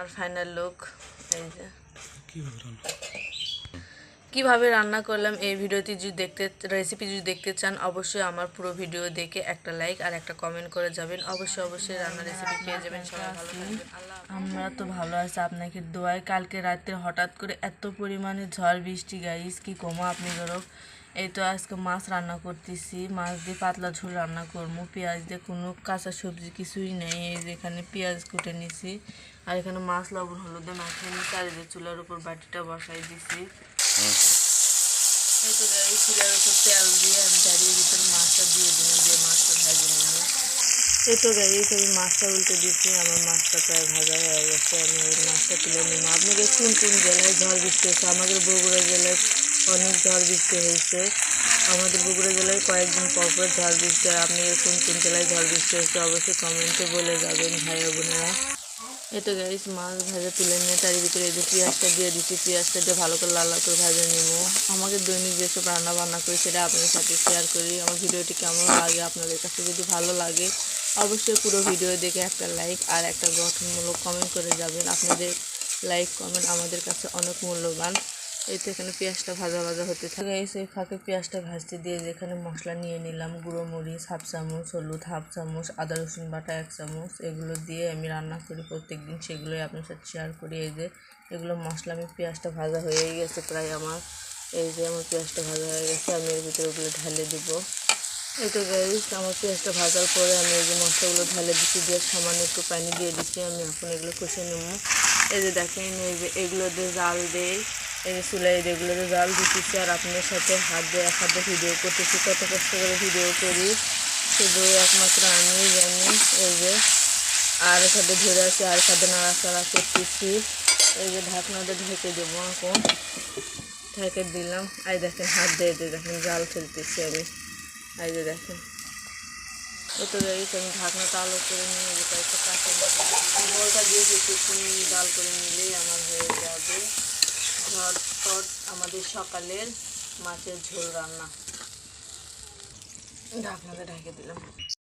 রান্নার final look. এই যে কিভাবে রান্না করলাম এই ভিডিওটি রেসিপি যদি দেখতে চান অবশ্যই আমার পুরো ভিডিও দেখে একটা লাইক আর একটা কমেন্ট করে যাবেন। অবশ্যই রান্নার রেসিপি পেয়ে যাবেন। সবাই ভালো থাকবেন। আমরা তো ভালো আছি আপনাকে দোয়ায়। কালকে রাতে হঠাৎ করে এত পরিমাণে ঝড় বৃষ্টি গাইস কি কমো আপনি ধরো। এই তো আজকে মাছ রান্না করতেছি, মাছ দিয়ে পাতলা ঝোল রান্না করবো। পেঁয়াজ দিয়ে কোনো কাঁচা সবজি কিছুই নেই। এই যে এখানে পেঁয়াজ কুটে নিছি আর এখানে মাছ লবণ হলুদে মাখিয়ে নিচ্ছি আর এই যে চুলার উপর বাটিটা বসাই দিছি। এই তো গাই চুলার উপর তেল দিয়ে আমি দাঁড়িয়ে ভিতরে মাছটা দিয়ে দিলাম, যে মাছটা ভাজে নিব। এই তো গাই আমি মাছটা উল্টে দিচ্ছি, আমার মাছটা প্রায় ভাজা হয়ে গেছে। আমি ওই মাছটা তুলে নিব। আপনাদের কোন কোন জেলায় ঝড় বৃষ্টি হয়েছে? আমাদের বগুড়া জেলায় অনেক ঝড় বৃষ্টি হয়েছে। আমাদের বগুড়া জেলায় কয়েকদিন পর ঝড় বৃষ্টি হয়। আপনাদের কোন কোন জেলায় ঝড় বৃষ্টি হয়েছে অবশ্যই কমেন্টে বলে যাবেন ভাইয়া বোনেরা। এই তো গাইস মাছ ভাজা তুলে নিয়ে তার ভিতরে এই যে পেঁয়াজটা দিয়ে দিচ্ছি। পেঁয়াজটা দিয়ে ভালো করে লাল লাল করে ভাজা নেবো। আমাকে দৈনিক যেসব রান্না বান্না করি সেটা আপনাদের সাথে শেয়ার করি। আমার ভিডিওটি কেমন লাগে আপনাদের কাছে যদি ভালো লাগে অবশ্যই পুরো ভিডিও দেখে একটা লাইক আর একটা গঠনমূলক কমেন্ট করে যাবেন। আপনাদের লাইক কমেন্ট আমাদের কাছে অনেক মূল্যবান। এই তো এখানে পেঁয়াজটা ভাজা ভাজা হতে থাকে। এই ফাঁকে পেঁয়াজটা ভাজতে দিয়ে যেখানে মশলা নিয়ে নিলাম, গুঁড়ো মরিচ হাফ চামচ, হলুদ হাফ চামচ, আদা রসুন বাটা 1 চামচ। এগুলো দিয়ে আমি রান্না করি প্রত্যেক দিন, সেগুলোই আপনার সাথে শেয়ার করি। এই যে এগুলো মশলা আমি পেঁয়াজটা ভাজা হয়ে গেছে প্রায় আমার। এই যে আমার পেঁয়াজটা ভাজা হয়ে গেছে, আমি এর ভিতরে ওগুলো ঢেলে দেবো। এই তো গাইস আমার পেঁয়াজটা ভাজার পরে আমি এই যে মশলাগুলো ঢেলে দিচ্ছি, দিয়ে সামান্য একটু পানি দিয়ে দিচ্ছি। আমি এখন এগুলো কষে নেব। এই যে দেখেন এই যে এগুলো দিয়ে জাল দেই, এই যে চুলাই এগুলো দিয়ে জাল দিতেছি আর আপনার সাথে হাত দিয়ে এক হাতে ভিডিও করতেছি। কত কষ্ট করে ভিডিও করি শুধু একমাত্র আমি জানি। এই যে আর সাথে ধরে আছি আর সাথে নাড়াচাড়া করতেছি। এই যে ঢাকনাটা ঢেকে দেবো, এখন ঢেকে দিলাম। এই দেখেন হাত দিয়ে দেখেন জাল ফেলতেছি আমি। এই যে দেখেন এত গাইস আমি ঢাকনাটা আলো করে নিয়ে যে কয়েকটা কাঁচা বলটা দিয়ে কিছুক্ষণ জাল করে নিলেই আমার হয়ে যাবে ঝটপট আমাদের সকালের মাছের ঝোল রান্না। ঢাকনাটা ঢেকে দিলাম।